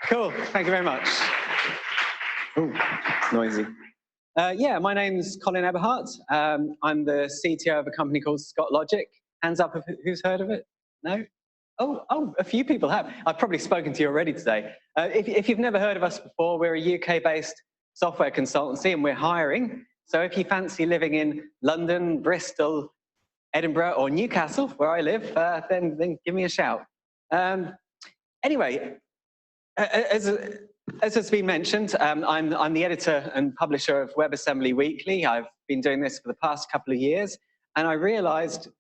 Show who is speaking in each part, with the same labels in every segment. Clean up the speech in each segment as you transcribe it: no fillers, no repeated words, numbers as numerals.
Speaker 1: Cool. Thank you very much. Ooh, noisy. Yeah, my name's Colin Eberhardt. I'm the CTO of a company called Scott Logic. Hands up who's heard of it? No? Oh, a few people have. I've probably spoken to you already today. If you've never heard of us before, we're a UK-based software consultancy and we're hiring. So if you fancy living in London, Bristol, Edinburgh or Newcastle, where I live, then give me a shout. Anyway, as has been mentioned, I'm the editor and publisher of WebAssembly Weekly. I've been doing this for the past couple of years, and I realized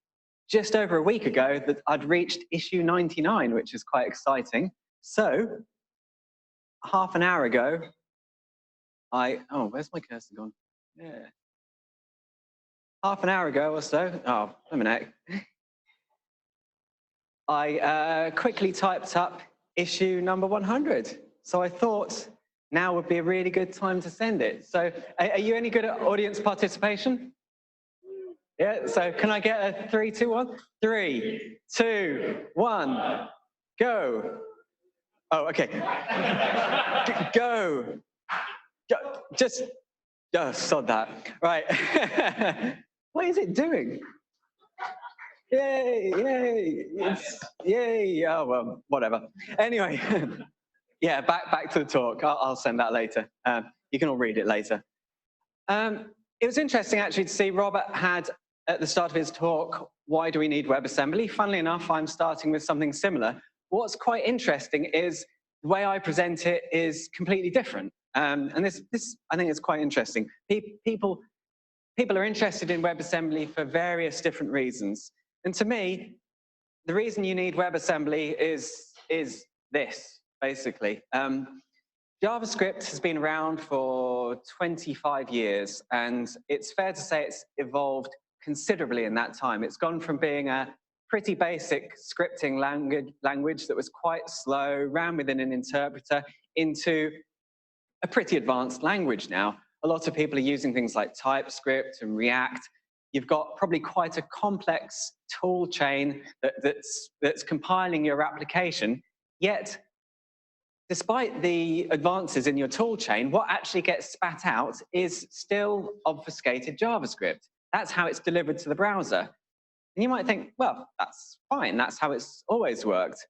Speaker 1: just over a week ago that I'd reached issue 99, which is quite exciting. So, half an hour ago, oh, where's my cursor gone? Yeah. Half an hour ago or so, oh, a minute. I quickly typed up issue number 100. So I thought now would be a really good time to send it. So are you any good at audience participation? Yeah, so can I get a 3, 2, 1? 3, 2, 1, go. Oh, okay. Go. Just, oh, sod that. Right. What is it doing? Yay, yay, yay. Oh, well, whatever. Anyway, yeah, back to the talk. I'll send that later. You can all read it later. It was interesting, actually, to see Robert had, at the start of his talk, why do we need WebAssembly? Funnily enough, I'm starting with something similar. What's quite interesting is the way I present it is completely different. And this, I think, is quite interesting. People are interested in WebAssembly for various different reasons. And to me, the reason you need WebAssembly is this, basically. JavaScript has been around for 25 years, and it's fair to say it's evolved considerably in that time. It's gone from being a pretty basic scripting language that was quite slow, ran within an interpreter, into a pretty advanced language now. A lot of people are using things like TypeScript and React. You've got probably quite a complex tool chain that's compiling your application, yet despite the advances in your tool chain, what actually gets spat out is still obfuscated JavaScript. That's how it's delivered to the browser. And you might think, well, that's fine. That's how it's always worked.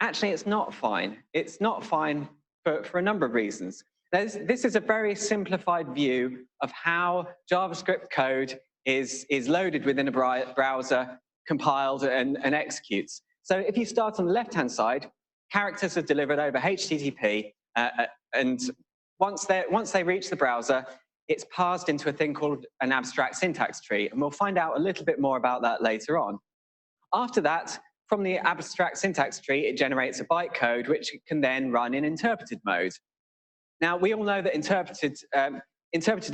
Speaker 1: Actually, it's not fine. It's not fine for a number of reasons. This is a very simplified view of how JavaScript code is loaded within a browser, compiled and executes. So if you start on the left-hand side, characters are delivered over HTTP, and once they reach the browser, it's parsed into a thing called an abstract syntax tree, and we'll find out a little bit more about that later on. After that, from the abstract syntax tree, it generates a bytecode, which can then run in interpreted mode. Now, we all know that interpreted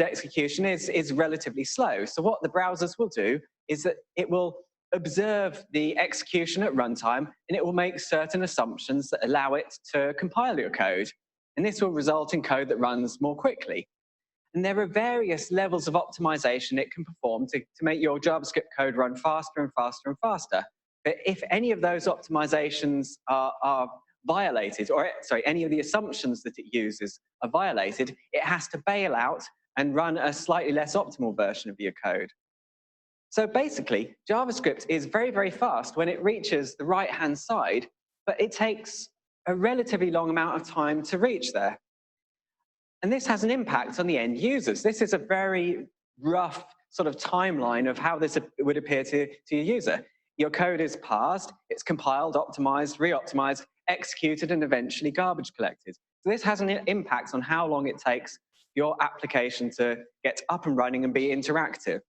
Speaker 1: execution is relatively slow. So what the browsers will do is that it will observe the execution at runtime, and it will make certain assumptions that allow it to compile your code. And this will result in code that runs more quickly. And there are various levels of optimization it can perform to make your JavaScript code run faster and faster and faster. But if any of those optimizations are violated, or sorry, any of the assumptions that it uses are violated, it has to bail out and run a slightly less optimal version of your code. So basically, JavaScript is very, very fast when it reaches the right-hand side, but it takes a relatively long amount of time to reach there. And this has an impact on the end users. This is a very rough sort of timeline of how this would appear to your user. Your code is parsed, it's compiled, optimized, re-optimized, executed, and eventually garbage collected. So this has an impact on how long it takes your application to get up and running and be interactive.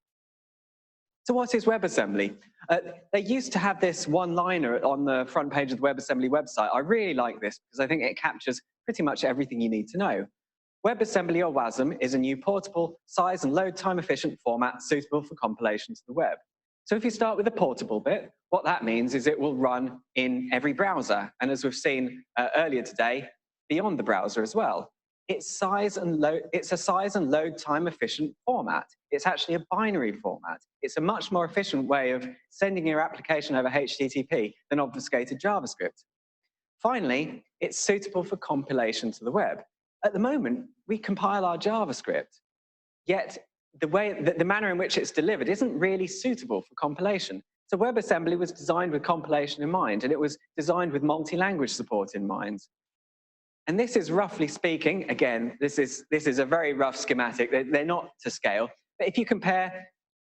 Speaker 1: So what is WebAssembly? They used to have this one-liner on the front page of the WebAssembly website. I really like this because I think it captures pretty much everything you need to know. WebAssembly, or WASM, is a new portable, size and load time efficient format suitable for compilation to the web. So if you start with the portable bit, what that means is it will run in every browser. And as we've seen earlier today, beyond the browser as well. It's a size and load time efficient format. It's actually a binary format. It's a much more efficient way of sending your application over HTTP than obfuscated JavaScript. Finally, it's suitable for compilation to the web. At the moment, we compile our JavaScript, yet the manner in which it's delivered isn't really suitable for compilation. So WebAssembly was designed with compilation in mind, and it was designed with multi-language support in mind. And this is, roughly speaking, again, this is a very rough schematic. They're not to scale. But if you compare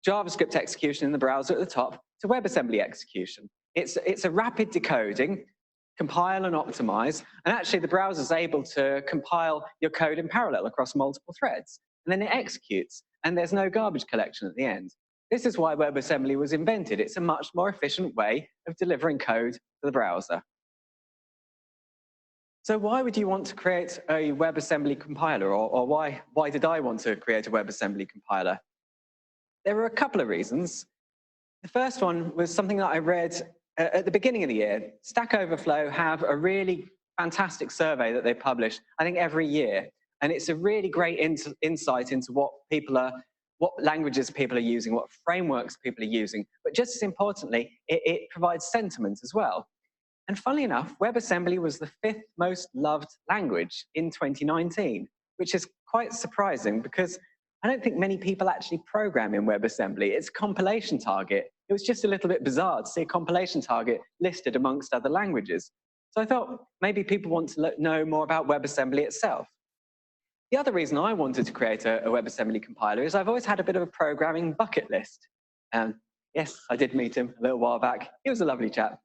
Speaker 1: JavaScript execution in the browser at the top to WebAssembly execution, it's a rapid decoding, compile and optimize, and actually the browser is able to compile your code in parallel across multiple threads, and then it executes, and there's no garbage collection at the end. This is why WebAssembly was invented. It's a much more efficient way of delivering code to the browser. So why would you want to create a WebAssembly compiler, or why did I want to create a WebAssembly compiler? There were a couple of reasons. The first one was something that I read at the beginning of the year. Stack Overflow have a really fantastic survey that they publish, I think, every year. And it's a really great insight into what languages people are using, what frameworks people are using. But just as importantly, it provides sentiment as well. And funnily enough, WebAssembly was the 5th most loved language in 2019, which is quite surprising because I don't think many people actually program in WebAssembly. It's a compilation target. It was just a little bit bizarre to see a compilation target listed amongst other languages. So I thought maybe people want to know more about WebAssembly itself. The other reason I wanted to create a WebAssembly compiler is I've always had a bit of a programming bucket list. Yes, I did meet him a little while back. He was a lovely chap.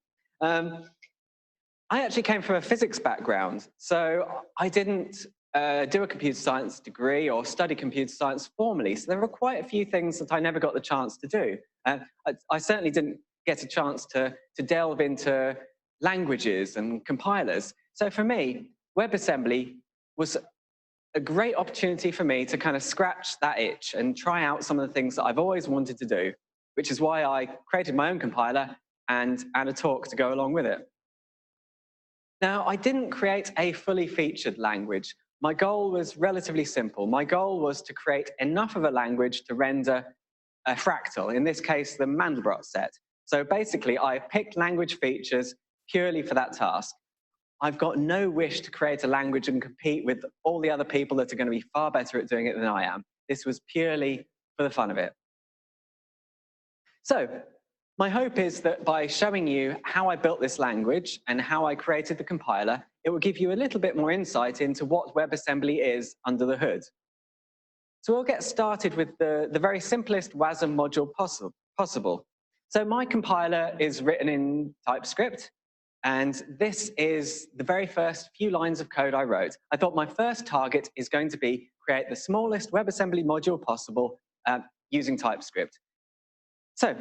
Speaker 1: I actually came from a physics background, so I didn't do a computer science degree or study computer science formally. So there were quite a few things that I never got the chance to do. I certainly didn't get a chance to delve into languages and compilers. So for me, WebAssembly was a great opportunity for me to kind of scratch that itch and try out some of the things that I've always wanted to do, which is why I created my own compiler and a talk to go along with it. Now, I didn't create a fully featured language. My goal was relatively simple. My goal was to create enough of a language to render a fractal, in this case, the Mandelbrot set. So basically, I picked language features purely for that task. I've got no wish to create a language and compete with all the other people that are going to be far better at doing it than I am. This was purely for the fun of it. So my hope is that by showing you how I built this language and how I created the compiler, it will give you a little bit more insight into what WebAssembly is under the hood. So we'll get started with the very simplest WASM module possible. So my compiler is written in TypeScript, and this is the very first few lines of code I wrote. I thought my first target is going to be create the smallest WebAssembly module possible using TypeScript. So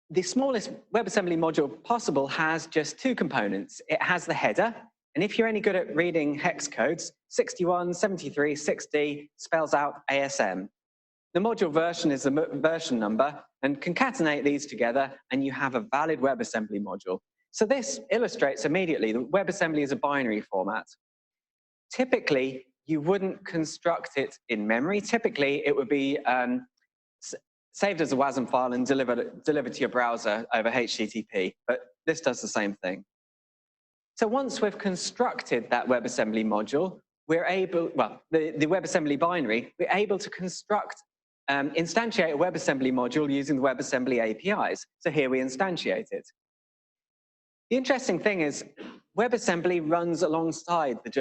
Speaker 1: the smallest WebAssembly module possible has just 2 components. It has the header, and if you're any good at reading hex codes, 61, 73, 60 spells out ASM. The module version is the version number, and concatenate these together, and you have a valid WebAssembly module. So this illustrates immediately that WebAssembly is a binary format. Typically, you wouldn't construct it in memory. Typically, it would be saved as a WASM file and delivered to your browser over HTTP, but this does the same thing. So once we've constructed that WebAssembly module, we're able, well, the WebAssembly binary, we're able to construct, instantiate a WebAssembly module using the WebAssembly APIs. So here we instantiate it. The interesting thing is WebAssembly runs alongside the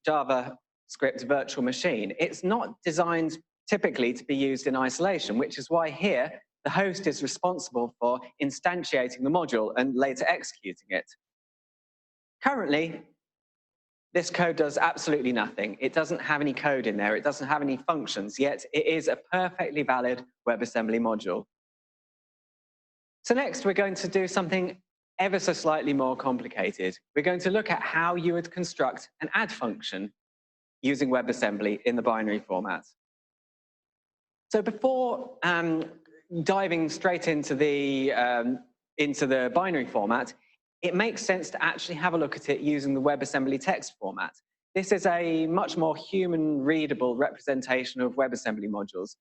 Speaker 1: JavaScript virtual machine. It's not designed typically to be used in isolation, which is why here the host is responsible for instantiating the module and later executing it. Currently, this code does absolutely nothing. It doesn't have any code in there. It doesn't have any functions, yet it is a perfectly valid WebAssembly module. So next, we're going to do something ever so slightly more complicated. We're going to look at how you would construct an add function using WebAssembly in the binary format. So before diving straight into the binary format, it makes sense to actually have a look at it using the WebAssembly text format. This is a much more human-readable representation of WebAssembly modules.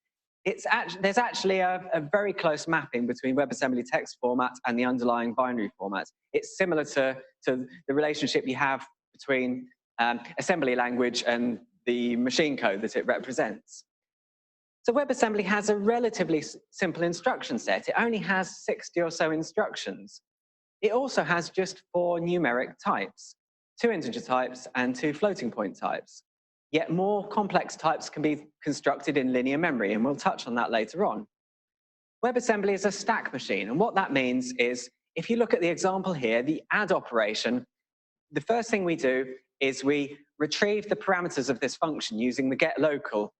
Speaker 1: there's actually a very close mapping between WebAssembly text format and the underlying binary format. It's similar to the relationship you have between assembly language and the machine code that it represents. So WebAssembly has a relatively simple instruction set. It only has 60 or so instructions. It also has just 4 numeric types, 2 integer types and 2 floating point types. Yet more complex types can be constructed in linear memory, and we'll touch on that later on. WebAssembly is a stack machine, and what that means is, if you look at the example here, the add operation, the first thing we do is we retrieve the parameters of this function using the getLocal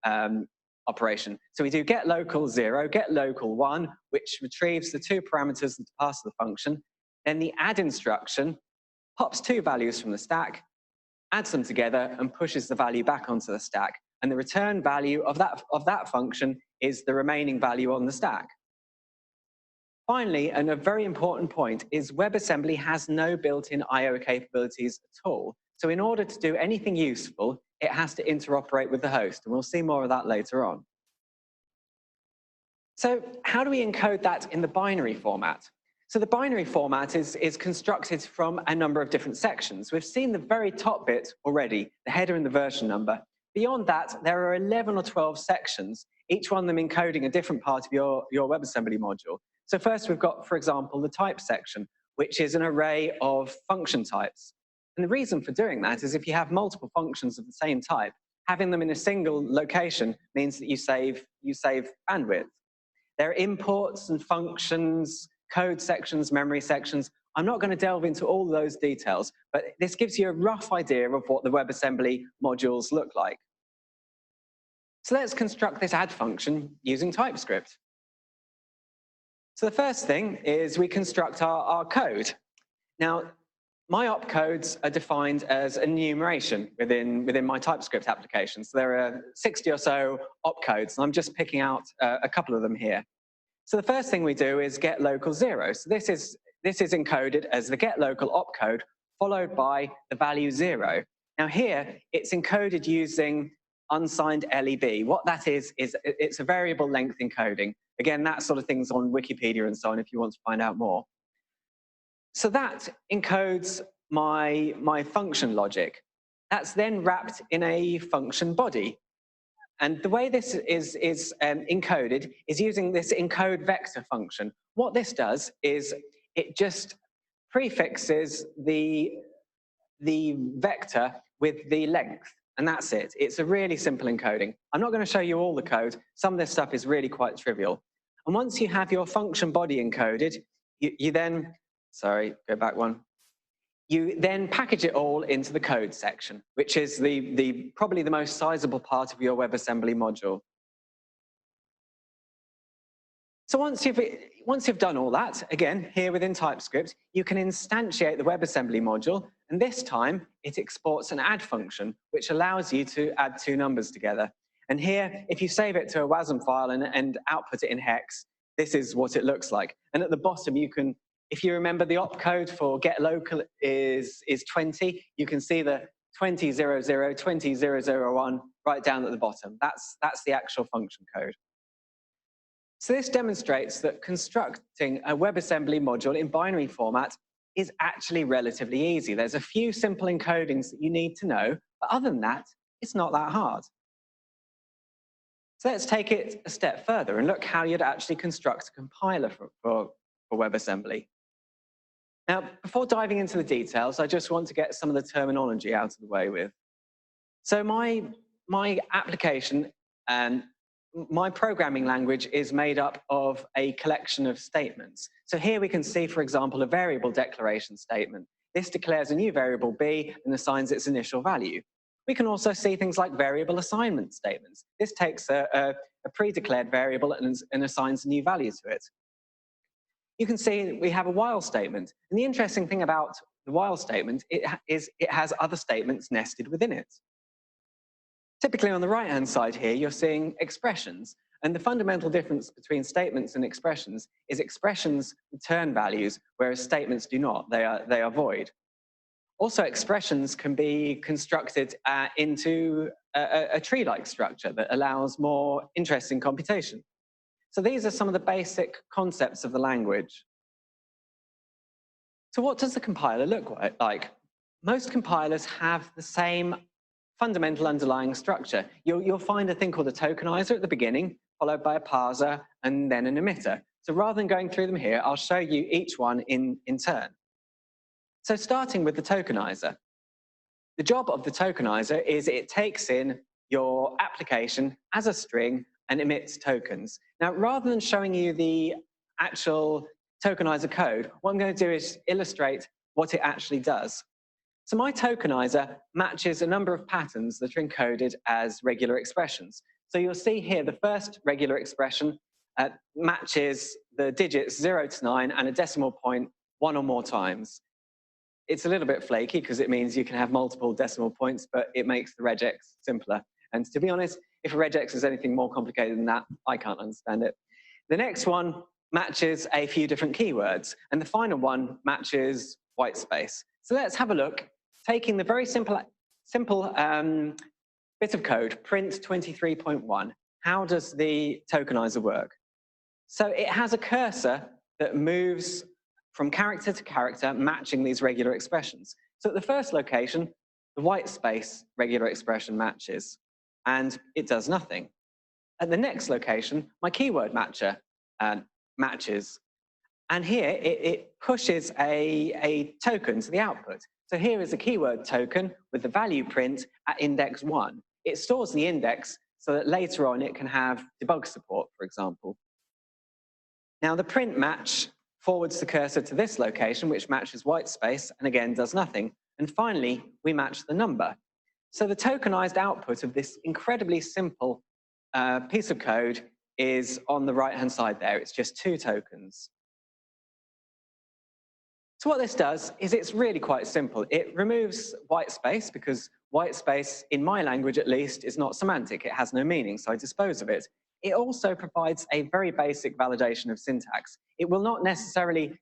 Speaker 1: operation. So we do getLocal 0, getLocal 1, which retrieves the 2 parameters that pass the function. Then the add instruction pops 2 values from the stack, adds them together, and pushes the value back onto the stack. And the return value of that function is the remaining value on the stack. Finally, and a very important point, is WebAssembly has no built-in I/O capabilities at all. So in order to do anything useful, it has to interoperate with the host, and we'll see more of that later on. So how do we encode that in the binary format? So the binary format is constructed from a number of different sections. We've seen the very top bit already, the header and the version number. Beyond that, there are 11 or 12 sections, each one of them encoding a different part of your WebAssembly module. So first we've got, for example, the type section, which is an array of function types. And the reason for doing that is if you have multiple functions of the same type, having them in a single location means that you save bandwidth. There are imports and functions, code sections, memory sections. I'm not going to delve into all those details, but this gives you a rough idea of what the WebAssembly modules look like. So let's construct this add function using TypeScript. So the first thing is we construct our code. Now, my opcodes are defined as enumeration within my TypeScript application. So there are 60 or so opcodes, and I'm just picking out a couple of them here. So the first thing we do is get local 0. So this is encoded as the get local opcode followed by the value 0. Now here, it's encoded using unsigned LEB. What that is it's a variable length encoding. Again, that sort of thing's on Wikipedia and so on if you want to find out more. So that encodes my function logic. That's then wrapped in a function body. And the way this is encoded is using this encode vector function. What this does is it just prefixes the vector with the length, and that's it. It's a really simple encoding. I'm not going to show you all the code. Some of this stuff is really quite trivial. And once you have your function body encoded, you then, sorry, go back one. You then package it all into the code section, which is probably the most sizable part of your WebAssembly module. So once you've done all that, again, here within TypeScript, you can instantiate the WebAssembly module, and this time it exports an add function, which allows you to add 2 numbers together. And here, if you save it to a WASM file and output it in hex, this is what it looks like. And at the bottom, you can, if you remember the opcode for getLocal is 20, you can see the 2000, 20001 right down at the bottom. That's the actual function code. So this demonstrates that constructing a WebAssembly module in binary format is actually relatively easy. There's a few simple encodings that you need to know, but other than that, it's not that hard. So let's take it a step further and look how you'd actually construct a compiler for WebAssembly. Now, before diving into the details, I just want to get some of the terminology out of the way with. So my application and my programming language is made up of a collection of statements. So here we can see, for example, a variable declaration statement. This declares a new variable b and assigns its initial value. We can also see things like variable assignment statements. This takes a pre-declared variable and assigns a new value to it. You can see we have a while statement. And the interesting thing about the while statement is it has other statements nested within it. Typically on the right-hand side here, you're seeing expressions. And the fundamental difference between statements and expressions is expressions return values, whereas statements do not. They are void. Also, expressions can be constructed into a tree-like structure that allows more interesting computation. So these are some of the basic concepts of the language. So what does the compiler look like? Most compilers have the same fundamental underlying structure. You'll find a thing called a tokenizer at the beginning, followed by a parser, and then an emitter. So rather than going through them here, I'll show you each one in turn. So starting with the tokenizer. The job of the tokenizer is it takes in your application as a string and emits tokens. Now, rather than showing you the actual tokenizer code, what I'm going to do is illustrate what it actually does. So my tokenizer matches a number of patterns that are encoded as regular expressions. So you'll see here the first regular expression matches the digits 0 to 9 and a decimal point 1 or more times. It's a little bit flaky because it means you can have multiple decimal points, but it makes the regex simpler. And to be honest, if a regex is anything more complicated than that, I can't understand it. The next one matches a few different keywords, and the final one matches white space. So let's have a look, taking the very simple bit of code, print 23.1. How does the tokenizer work? So it has a cursor that moves from character to character, matching these regular expressions. So at the first location, the white space regular expression matches, and it does nothing. At the next location, my keyword matcher matches. And here, it pushes a token to the output. So here is a keyword token with the value print at index 1. It stores the index so that later on it can have debug support, for example. Now, the print match forwards the cursor to this location, which matches white space, and again does nothing. And finally, we match the number. So the tokenized output of this incredibly simple piece of code is on the right-hand side there. It's just 2 tokens. So what this does is it's really quite simple. It removes white space because white space, in my language at least, is not semantic. It has no meaning, so I dispose of it. It also provides a very basic validation of syntax. It will not necessarily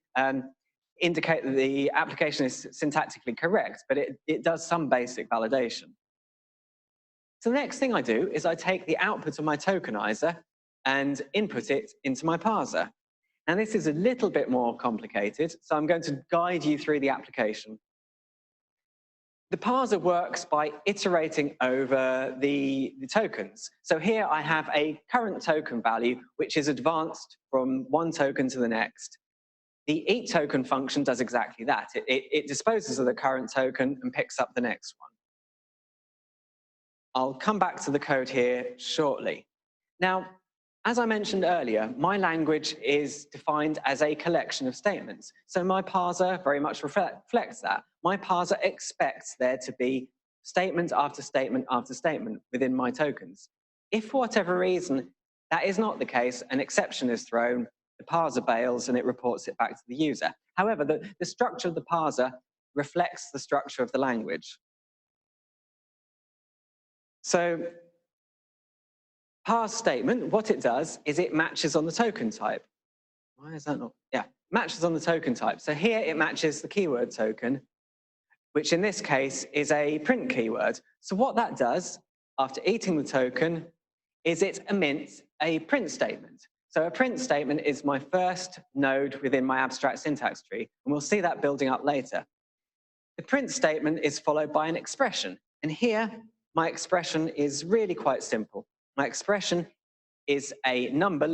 Speaker 1: indicate that the application is syntactically correct, but it does some basic validation. So the next thing I do is I take the output of my tokenizer and input it into my parser. Now this is a little bit more complicated, so I'm going to guide you through the application. The parser works by iterating over the tokens. So here I have a current token value, which is advanced from one token to the next. The eat token function does exactly that. It disposes of the current token and picks up the next one. I'll come back to the code here shortly. Now, as I mentioned earlier, my language is defined as a collection of statements. So my parser very much reflects that. My parser expects there to be statement after statement after statement within my tokens. If for whatever reason that is not the case, an exception is thrown, the parser bails and it reports it back to the user. However, the structure of the parser reflects the structure of the language. So parse statement, what it does is it matches on the token type. Why is that not? Yeah, matches on the token type. So here it matches the keyword token, which in this case is a print keyword. So what that does after eating the token is it emits a print statement. So a print statement is my first node within my abstract syntax tree, and we'll see that building up later. The print statement is followed by an expression, and here my expression is really quite simple. My expression is a number,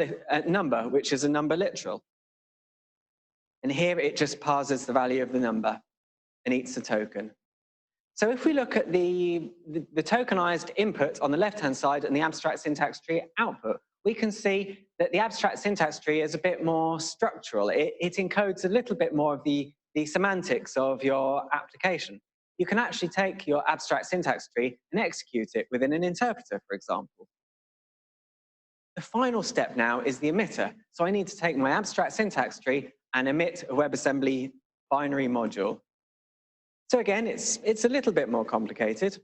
Speaker 1: which is a number literal. And here it just parses the value of the number and eats the token. So if we look at the tokenized input on the left-hand side and the abstract syntax tree output, we can see that the abstract syntax tree is a bit more structural. It encodes a little bit more of the semantics of your application. You can actually take your abstract syntax tree and execute it within an interpreter, for example. The final step now is the emitter. So I need to take my abstract syntax tree and emit a WebAssembly binary module. So again, it's a little bit more complicated.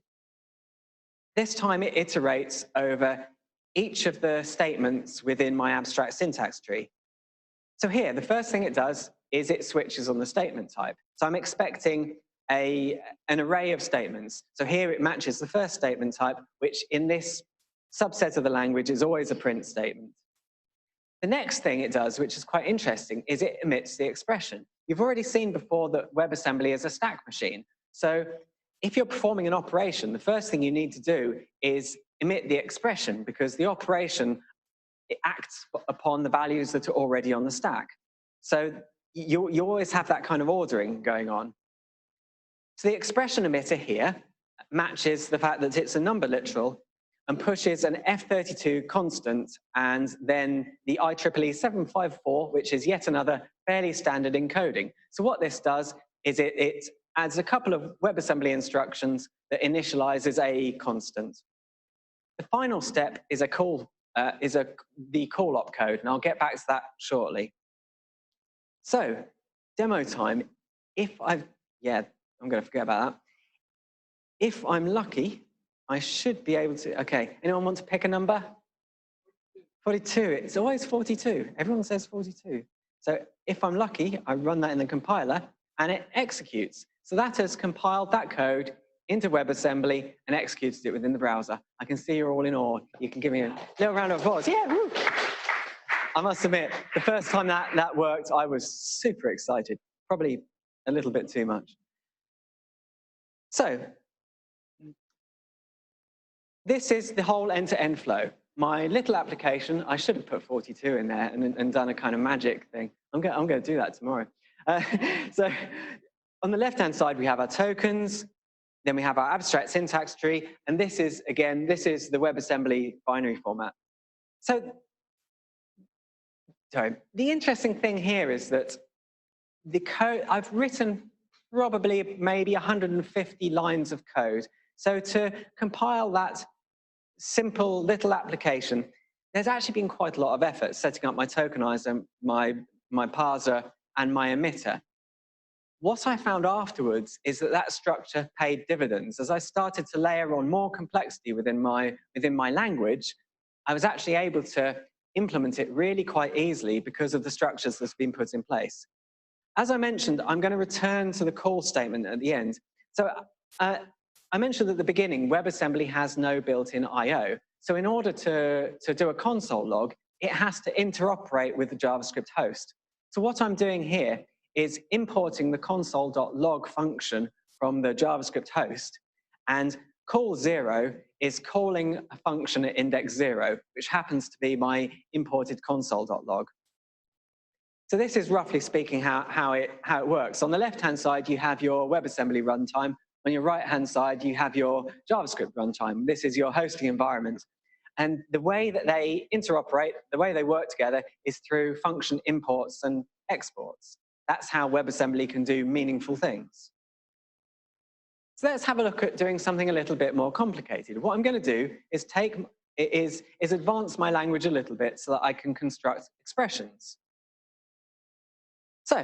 Speaker 1: This time it iterates over each of the statements within my abstract syntax tree. So here, the first thing it does is it switches on the statement type. So I'm expecting an array of statements. So here it matches the first statement type, which in this subset of the language is always a print statement. The next thing it does, which is quite interesting, is it emits the expression. You've already seen before that WebAssembly is a stack machine. So if you're performing an operation, the first thing you need to do is emit the expression, because the operation, it acts upon the values that are already on the stack. So you always have that kind of ordering going on. So the expression emitter here matches the fact that it's a number literal and pushes an F32 constant and then the IEEE 754, which is yet another fairly standard encoding. So what this does is it adds a couple of WebAssembly instructions that initializes a constant. The final step is the call op code, and I'll get back to that shortly. So demo time. I'm going to forget about that. If I'm lucky, I should be able to, okay, anyone want to pick a number? 42, it's always 42. Everyone says 42. So if I'm lucky, I run that in the compiler and it executes. So that has compiled that code into WebAssembly and executed it within the browser. I can see you're all in awe. You can give me a little round of applause. Yeah, woo. I must admit, the first time that worked, I was super excited, probably a little bit too much. So this is the whole end-to-end flow. My little application, I should have put 42 in there and done a kind of magic thing. I'm going to do that tomorrow. So on the left-hand side, we have our tokens. Then we have our abstract syntax tree. And this is, again, this is the WebAssembly binary format. So the interesting thing here is that the code, I've written probably maybe 150 lines of code. So to compile that simple little application, there's actually been quite a lot of effort setting up my tokenizer, my parser, and my emitter. What I found afterwards is that structure paid dividends. As I started to layer on more complexity within my language, I was actually able to implement it really quite easily because of the structures that's been put in place. As I mentioned, I'm going to return to the call statement at the end. So I mentioned at the beginning, WebAssembly has no built-in I/O. So in order to do a console log, it has to interoperate with the JavaScript host. So what I'm doing here is importing the console.log function from the JavaScript host, and call 0 is calling a function at index 0, which happens to be my imported console.log. So this is roughly speaking how it works. On the left-hand side, you have your WebAssembly runtime. On your right-hand side, you have your JavaScript runtime. This is your hosting environment. And the way that they interoperate, the way they work together, is through function imports and exports. That's how WebAssembly can do meaningful things. So let's have a look at doing something a little bit more complicated. What I'm going to do is advance my language a little bit so that I can construct expressions. So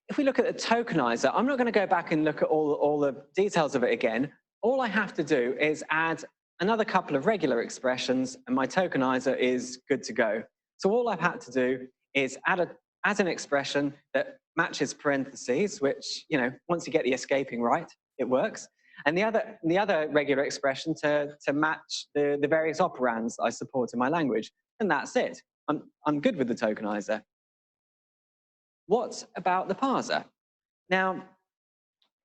Speaker 1: if we look at the tokenizer, I'm not going to go back and look at all the details of it again. All I have to do is add another couple of regular expressions, and my tokenizer is good to go. So all I've had to do is add an expression that matches parentheses, which, you know, once you get the escaping right, it works. And the other regular expression to match the various operands I support in my language. And that's it. I'm good with the tokenizer. What about the parser? Now,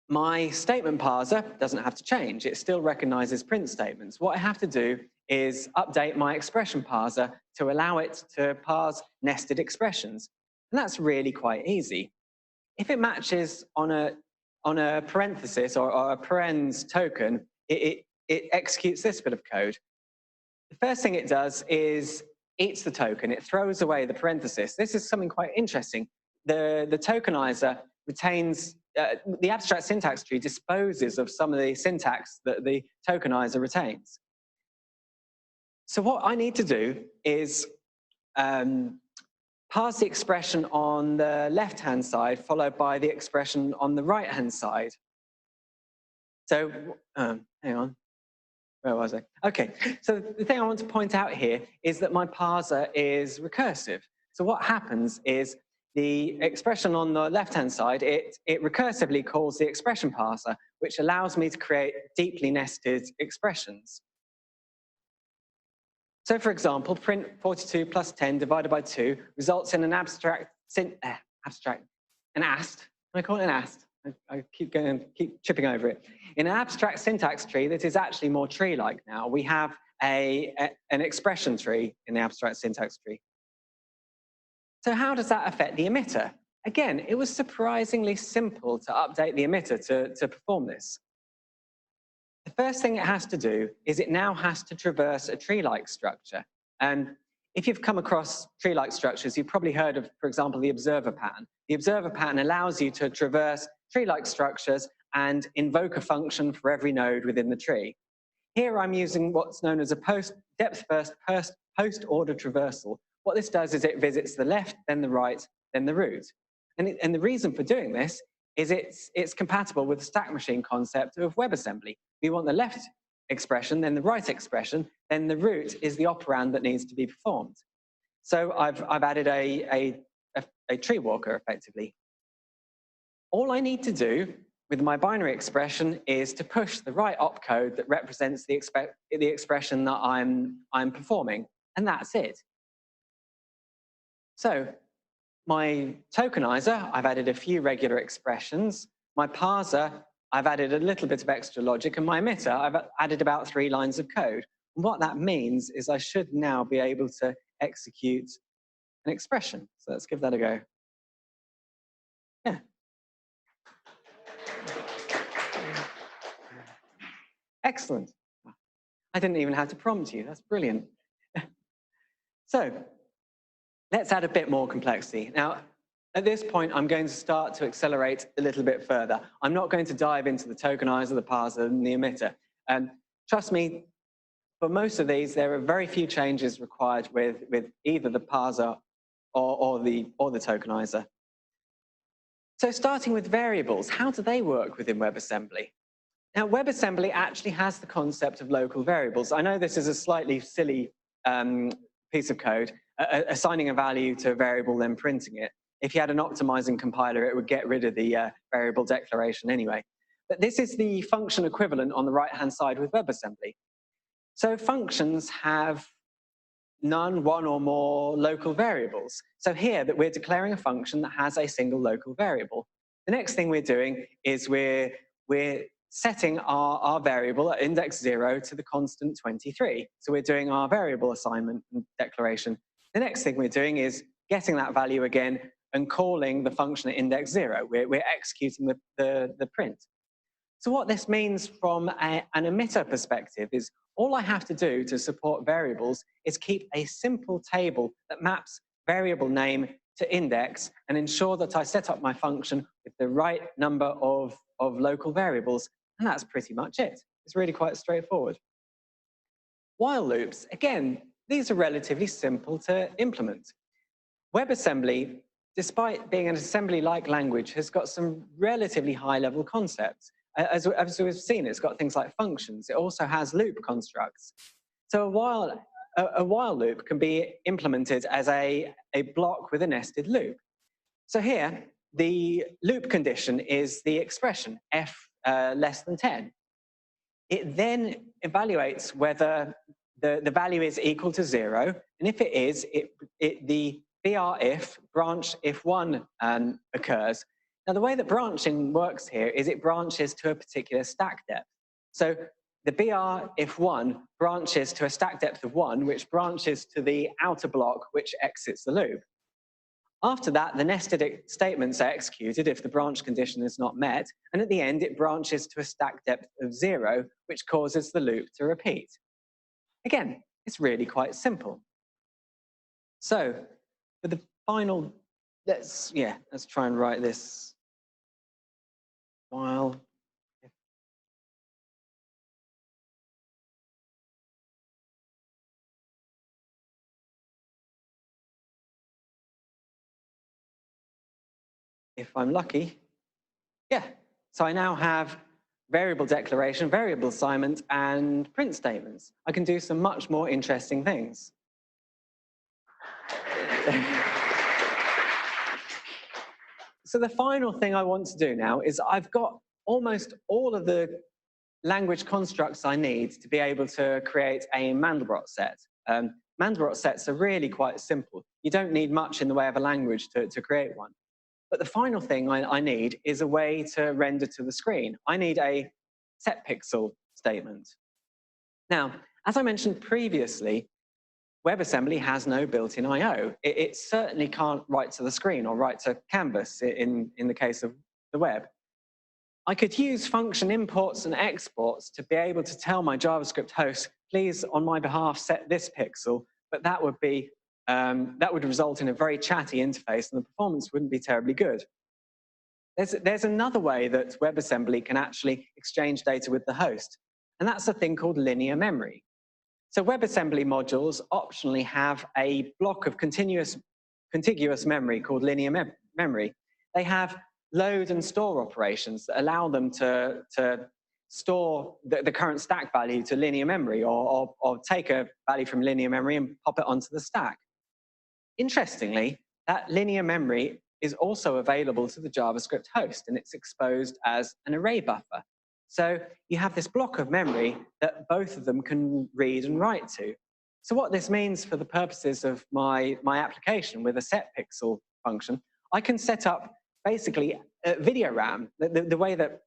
Speaker 1: my statement parser doesn't have to change. It still recognizes print statements. What I have to do is update my expression parser to allow it to parse nested expressions. And that's really quite easy. If it matches on a parenthesis or a parens token, it executes this bit of code. The first thing it does is eats the token. It throws away the parenthesis. This is something quite interesting. The tokenizer retains, the abstract syntax tree disposes of some of the syntax that the tokenizer retains. So what I need to do is pass the expression on the left-hand side, followed by the expression on the right-hand side. So, hang on, where was I? Okay, so the thing I want to point out here is that my parser is recursive. So what happens is the expression on the left-hand side, it recursively calls the expression parser, which allows me to create deeply nested expressions. So for example, print 42 plus 10 divided by 2 results in an ast. An ast. I call it an ast. I keep tripping over it. In an abstract syntax tree that is actually more tree-like now, we have an expression tree in the abstract syntax tree. So how does that affect the emitter? Again, it was surprisingly simple to update the emitter to perform this. The first thing it has to do is it now has to traverse a tree-like structure. And if you've come across tree-like structures, you've probably heard of, for example, the observer pattern. The observer pattern allows you to traverse tree-like structures and invoke a function for every node within the tree. Here I'm using what's known as a depth-first post-order traversal. What this does is it visits the left, then the right, then the root. And the reason for doing this is it's compatible with the stack machine concept of WebAssembly. We want the left expression, then the right expression, then the root is the operand that needs to be performed. So I've added a tree walker, effectively. All I need to do with my binary expression is to push the right opcode that represents the expression that I'm performing, and that's it. So my tokenizer, I've added a few regular expressions. My parser, I've added a little bit of extra logic, and my emitter, I've added about 3 lines of code. And what that means is I should now be able to execute an expression. So let's give that a go. Yeah. Excellent. I didn't even have to prompt you. That's brilliant. So let's add a bit more complexity. Now, at this point, I'm going to start to accelerate a little bit further. I'm not going to dive into the tokenizer, the parser, and the emitter. And trust me, for most of these, there are very few changes required with either the parser or the tokenizer. So starting with variables, how do they work within WebAssembly? Now, WebAssembly actually has the concept of local variables. I know this is a slightly silly piece of code, assigning a value to a variable, then printing it. If you had an optimizing compiler, it would get rid of the variable declaration anyway. But this is the function equivalent on the right-hand side with WebAssembly. So functions have none, one, or more local variables. So here that we're declaring a function that has a single local variable. The next thing we're doing is we're setting our variable at index 0 to the constant 23. So we're doing our variable assignment and declaration. The next thing we're doing is getting that value again and calling the function at index 0. We're executing the print. So what this means from an emitter perspective is all I have to do to support variables is keep a simple table that maps variable name to index and ensure that I set up my function with the right number of local variables. And that's pretty much it. It's really quite straightforward. While loops, again, these are relatively simple to implement. WebAssembly, despite being an assembly-like language, has got some relatively high-level concepts. As we've seen, it's got things like functions. It also has loop constructs. So a while loop can be implemented as a block with a nested loop. So here, the loop condition is the expression f less than 10. It then evaluates whether the value is equal to 0, and if it is, the BR if, branch if 1 occurs. Now, the way that branching works here is it branches to a particular stack depth. So the BR if 1 branches to a stack depth of 1, which branches to the outer block, which exits the loop. After that, the nested statements are executed if the branch condition is not met, and at the end, it branches to a stack depth of 0, which causes the loop to repeat. Again, it's really quite simple. So, for the final, let's try and write this while. If I'm lucky, yeah. So I now have variable declaration, variable assignment, and print statements. I can do some much more interesting things. So the final thing I want to do now is I've got almost all of the language constructs I need to be able to create a Mandelbrot set. Mandelbrot sets are really quite simple. You don't need much in the way of a language to create one. But the final thing I need is a way to render to the screen. I need a set pixel statement. Now, as I mentioned previously, WebAssembly has no built-in I/O. It certainly can't write to the screen or write to canvas in the case of the web. I could use function imports and exports to be able to tell my JavaScript host, please, on my behalf, set this pixel, but that would result in a very chatty interface and the performance wouldn't be terribly good. There's another way that WebAssembly can actually exchange data with the host, and that's a thing called linear memory. So WebAssembly modules optionally have a block of contiguous memory called linear memory. They have load and store operations that allow them to store the current stack value to linear memory or take a value from linear memory and pop it onto the stack. Interestingly, that linear memory is also available to the JavaScript host, and it's exposed as an array buffer. So you have this block of memory that both of them can read and write to. So what this means for the purposes of my application with a set pixel function, I can set up basically video RAM, the way that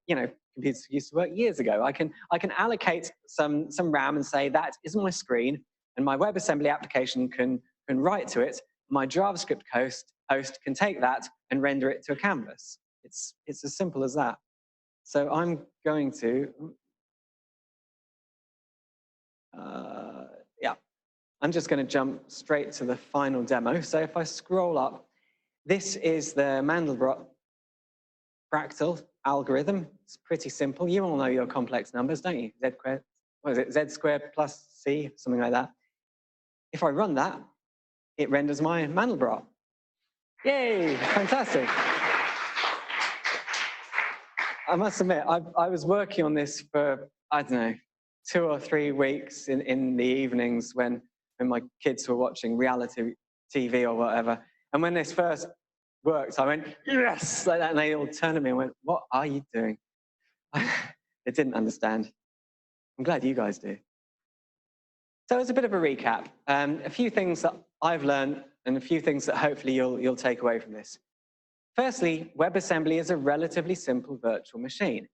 Speaker 1: computers used to work years ago. I can allocate some RAM and say that is my screen, and my WebAssembly application can write to it. My JavaScript host can take that and render it to a canvas. It's as simple as that. So I'm going to, I'm just going to jump straight to the final demo. So if I scroll up, this is the Mandelbrot fractal algorithm. It's pretty simple. You all know your complex numbers, don't you? Z squared, what is it? Z squared plus C, something like that. If I run that, it renders my Mandelbrot. Yay, fantastic. I must admit, I was working on this for, I don't know, 2 or 3 weeks in the evenings when my kids were watching reality TV or whatever. And when this first worked, I went, yes, like that. And they all turned at me and went, what are you doing? They didn't understand. I'm glad you guys do. So as a bit of a recap, a few things that I've learned and a few things that hopefully you'll take away from this. Firstly, WebAssembly is a relatively simple virtual machine.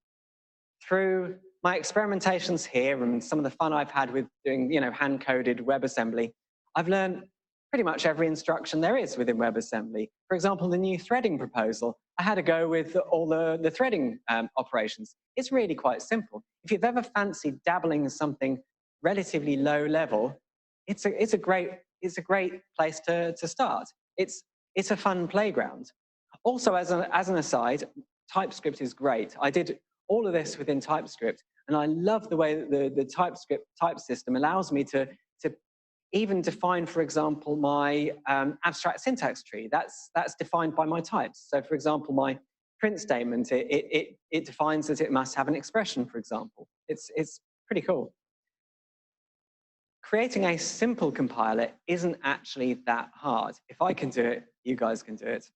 Speaker 1: Through my experimentations here and some of the fun I've had with doing hand-coded WebAssembly, I've learned pretty much every instruction there is within WebAssembly. For example, the new threading proposal, I had to go with all the threading operations. It's really quite simple. If you've ever fancied dabbling in something relatively low level, it's a great place to start. It's a fun playground. Also, as an aside, TypeScript is great. I did all of this within TypeScript, and I love the way that the TypeScript type system allows me to even define, for example, my abstract syntax tree. That's defined by my types. So, for example, my print statement, it defines that it must have an expression, for example. It's pretty cool. Creating a simple compiler isn't actually that hard. If I can do it, you guys can do it.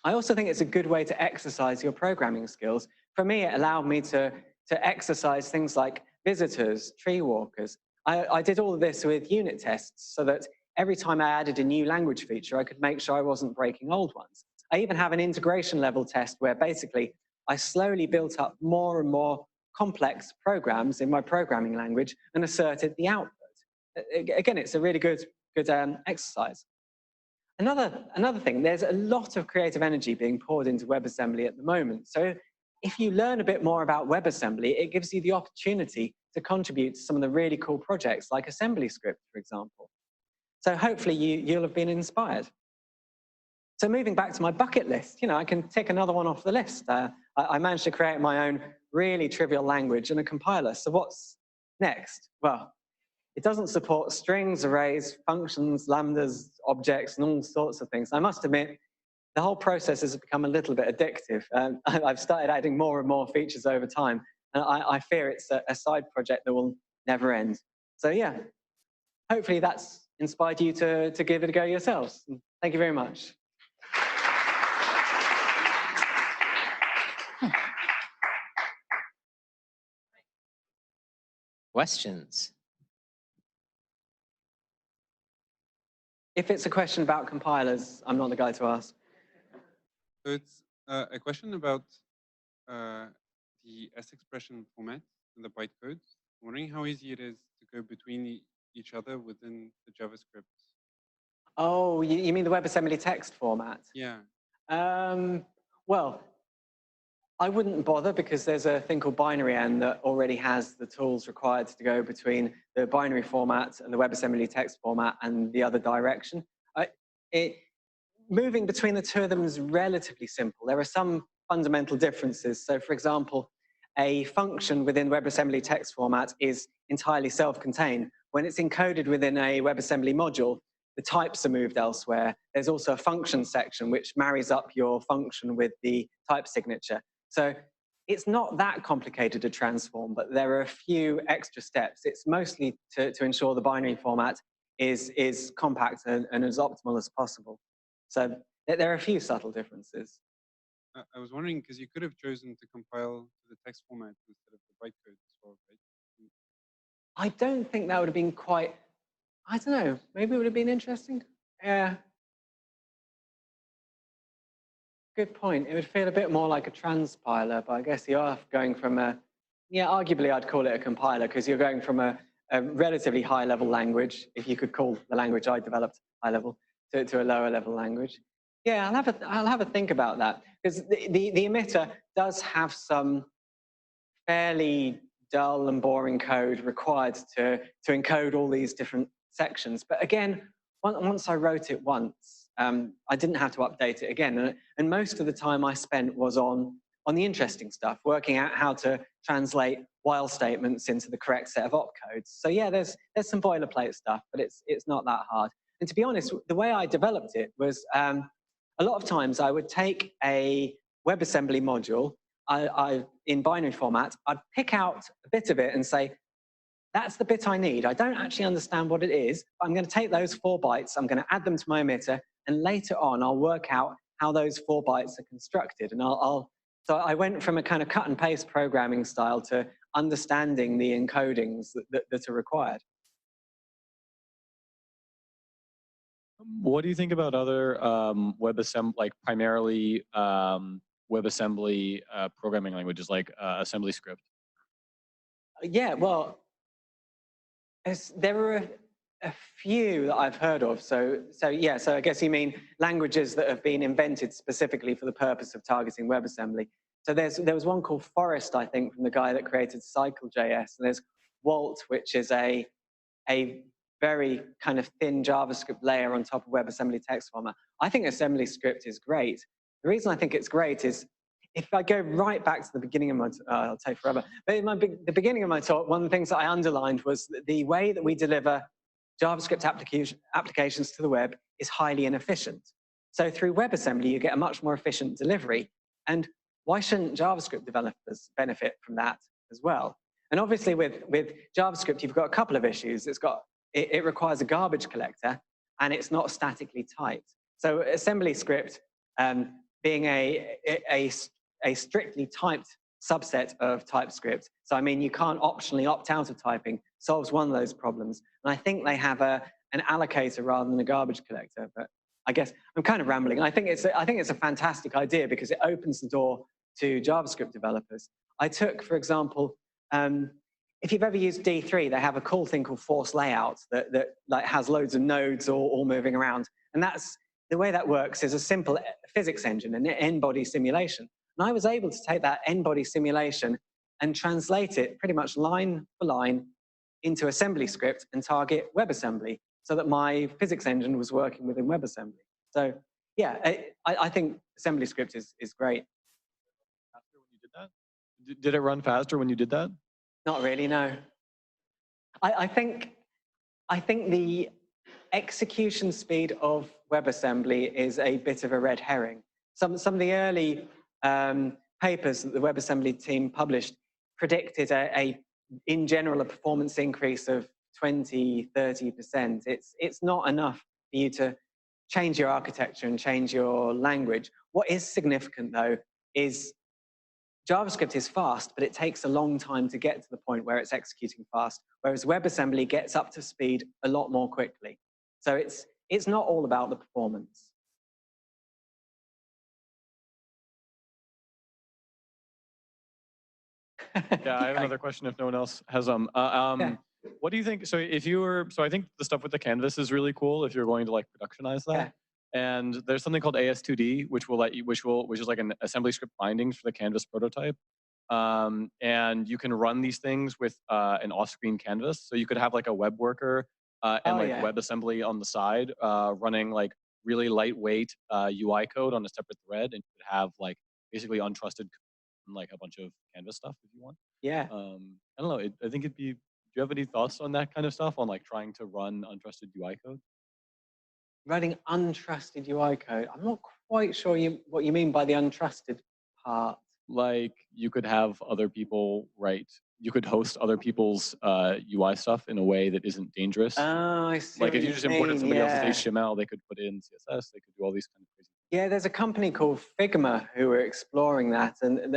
Speaker 1: I also think it's a good way to exercise your programming skills. For me, it allowed me to exercise things like visitors, tree walkers. I did all of this with unit tests so that every time I added a new language feature, I could make sure I wasn't breaking old ones. I even have an integration level test where basically I slowly built up more and more complex programs in my programming language and asserted the output. Again, it's a really good exercise. Another thing, there's a lot of creative energy being poured into WebAssembly at the moment. So if you learn a bit more about WebAssembly, it gives you the opportunity to contribute to some of the really cool projects like AssemblyScript, for example. So hopefully you'll have been inspired. So moving back to my bucket list, I can tick another one off the list. I managed to create my own really trivial language and a compiler. So what's next? Well, it doesn't support strings, arrays, functions, lambdas, objects, and all sorts of things. I must admit, the whole process has become a little bit addictive. I've started adding more and more features over time, and I fear it's a side project that will never end. So yeah, hopefully that's inspired you to give it a go yourselves. Thank you very much.
Speaker 2: Questions?
Speaker 1: If it's a question about compilers, I'm not the guy to ask.
Speaker 2: So it's a question about the S expression format in the bytecode. I'm wondering how easy it is to go between each other within the JavaScript.
Speaker 1: Oh, you mean the WebAssembly text format?
Speaker 2: Yeah.
Speaker 1: Well, I wouldn't bother because there's a thing called BinaryN that already has the tools required to go between the binary format and the WebAssembly text format and the other direction. Moving between the two of them is relatively simple. There are some fundamental differences. So for example, a function within WebAssembly text format is entirely self-contained. When it's encoded within a WebAssembly module, the types are moved elsewhere. There's also a function section which marries up your function with the type signature. So it's not that complicated to transform, but there are a few extra steps. It's mostly to ensure the binary format is compact and as optimal as possible. So there are a few subtle differences.
Speaker 2: I was wondering, because you could have chosen to compile to the text format instead of the bytecode as well, right?
Speaker 1: I don't think that would have been quite, I don't know, maybe it would have been interesting. Yeah. Good point. It would feel a bit more like a transpiler, but I guess you are going from a, yeah, arguably I'd call it a compiler because you're going from a relatively high level language, if you could call the language I developed high level, to a lower level language. Yeah, I'll have a think about that because the emitter does have some fairly dull and boring code required to encode all these different sections. But again, once I wrote it once, I didn't have to update it again. And most of the time I spent was on the interesting stuff, working out how to translate while statements into the correct set of opcodes. So yeah, there's some boilerplate stuff, but it's not that hard. And to be honest, the way I developed it was a lot of times I would take a WebAssembly module in binary format, I'd pick out a bit of it and say, that's the bit I need. I don't actually understand what it is. I'm going to take those 4 bytes, I'm going to add them to my emitter, and later on I'll work out how those 4 bytes are constructed. And so I went from a kind of cut and paste programming style to understanding the encodings that are required.
Speaker 3: What do you think about other WebAssembly, like primarily WebAssembly programming languages like AssemblyScript?
Speaker 1: Yeah, well, there are a few that I've heard of. So I guess you mean languages that have been invented specifically for the purpose of targeting WebAssembly. So there was one called Forest, I think, from the guy that created Cycle.js, and there's Walt, which is a very kind of thin JavaScript layer on top of WebAssembly text format. I think AssemblyScript is great. The reason I think it's great is if I go right back to the beginning of my, I'll take forever, but in the beginning of my talk, one of the things that I underlined was that the way that we deliver JavaScript applications to the web is highly inefficient. So through WebAssembly, you get a much more efficient delivery. And why shouldn't JavaScript developers benefit from that as well? And obviously with JavaScript, you've got a couple of issues. It requires a garbage collector, and it's not statically typed. So AssemblyScript, being a strictly typed subset of TypeScript, so I mean you can't optionally opt out of typing, solves one of those problems. And I think they have an allocator rather than a garbage collector. But I guess I'm kind of rambling. I think it's a fantastic idea because it opens the door to JavaScript developers. I took, for example, if you've ever used D3, they have a cool thing called force layout that like has loads of nodes all moving around. And that's the way that works is a simple physics engine, an n-body simulation. And I was able to take that n-body simulation and translate it pretty much line for line into AssemblyScript and target WebAssembly so that my physics engine was working within WebAssembly. So yeah, I think AssemblyScript is great.
Speaker 3: When you did that? Did it run faster when you did that?
Speaker 1: Not really, no. I think the execution speed of WebAssembly is a bit of a red herring. Some of the early papers that the WebAssembly team published predicted in general, a performance increase of 20, 30%. It's not enough for you to change your architecture and change your language. What is significant, though, is JavaScript is fast, but it takes a long time to get to the point where it's executing fast, whereas WebAssembly gets up to speed a lot more quickly. So it's not all about the performance.
Speaker 3: Yeah, I have another question if no one else has them.
Speaker 1: Yeah.
Speaker 3: What do you think? So if you were, so I think the stuff with the canvas is really cool if you're going to like productionize that. And there's something called AS2D, which will let you, which is like an assembly script bindings for the canvas prototype. And you can run these things with an off-screen canvas. So you could have like a web worker and like WebAssembly on the side running like really lightweight UI code on a separate thread, and you could have like basically untrusted like a bunch of canvas stuff if you want.
Speaker 1: Yeah.
Speaker 3: I don't know. I think it'd be. Do you have any thoughts on that kind of stuff? On like trying to run untrusted UI code?
Speaker 1: Running untrusted UI code. I'm not quite sure what you mean by the untrusted part.
Speaker 3: Like you could have other people write. You could host other people's UI stuff in a way that isn't dangerous.
Speaker 1: Oh, I see.
Speaker 3: Like if you just imported somebody else's
Speaker 1: yeah.
Speaker 3: HTML, they could put in CSS. They could do all these kind of crazy.
Speaker 1: Yeah, there's a company called Figma who are exploring that, and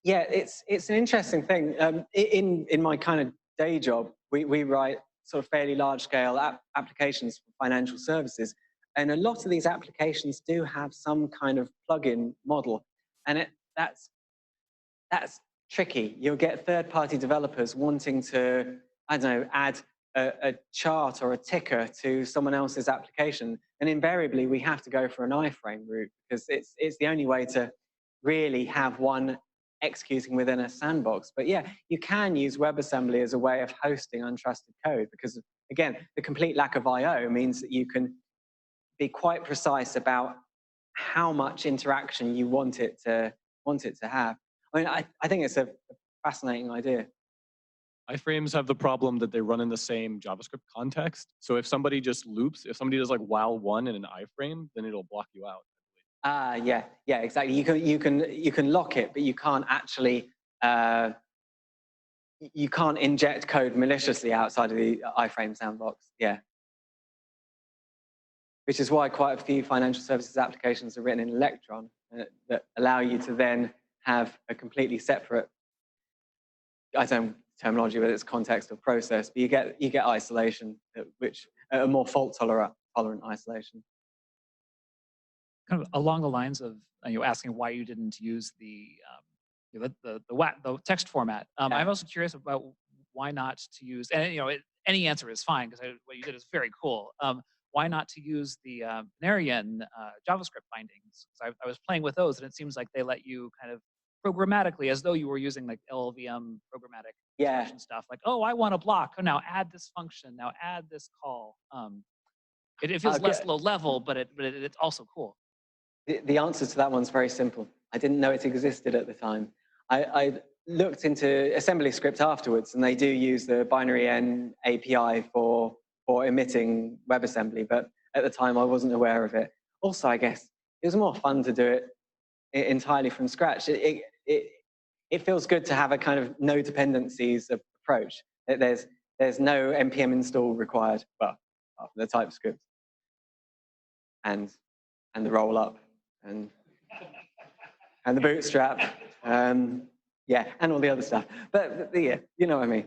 Speaker 1: yeah, it's an interesting thing. In my kind of day job, we write sort of fairly large scale applications for financial services, and a lot of these applications do have some kind of plugin model, and that's tricky. You'll get third-party developers wanting to, I don't know, add a chart or a ticker to someone else's application. And invariably, we have to go for an iframe route because it's the only way to really have one executing within a sandbox. But yeah, you can use WebAssembly as a way of hosting untrusted code because, again, the complete lack of I/O means that you can be quite precise about how much interaction you want it to have. I mean, I think it's a fascinating idea.
Speaker 3: Iframes have the problem that they run in the same JavaScript context. So if somebody just loops, if somebody does like while one in an iframe, then it'll block you out.
Speaker 1: Yeah, exactly. You can lock it, but you can't actually you can't inject code maliciously outside of the iframe sandbox. Yeah, which is why quite a few financial services applications are written in Electron that allow you to then have a completely separate, I don't know terminology, whether it's context or process, but you get isolation, which a more fault tolerant isolation.
Speaker 4: Kind of along the lines of asking why you didn't use the text format. I'm also curious about why not to use, and any answer is fine because what you did is very cool. Why not to use the Venerian JavaScript bindings? I was playing with those, and it seems like they let you kind of programmatically, as though you were using like LLVM programmatic instruction stuff. Like, oh, I want a block. Oh, now add this function. Now add this call. It feels less low level, but it's also cool.
Speaker 1: The answer to that one's very simple. I didn't know it existed at the time. I looked into AssemblyScript afterwards, and they do use the binary N API for emitting WebAssembly, but at the time I wasn't aware of it. Also, I guess it was more fun to do it entirely from scratch. It feels good to have a kind of no dependencies approach. There's no npm install required, well, the TypeScript and the roll up and the bootstrap, yeah, and all the other stuff. But yeah, you know what I mean.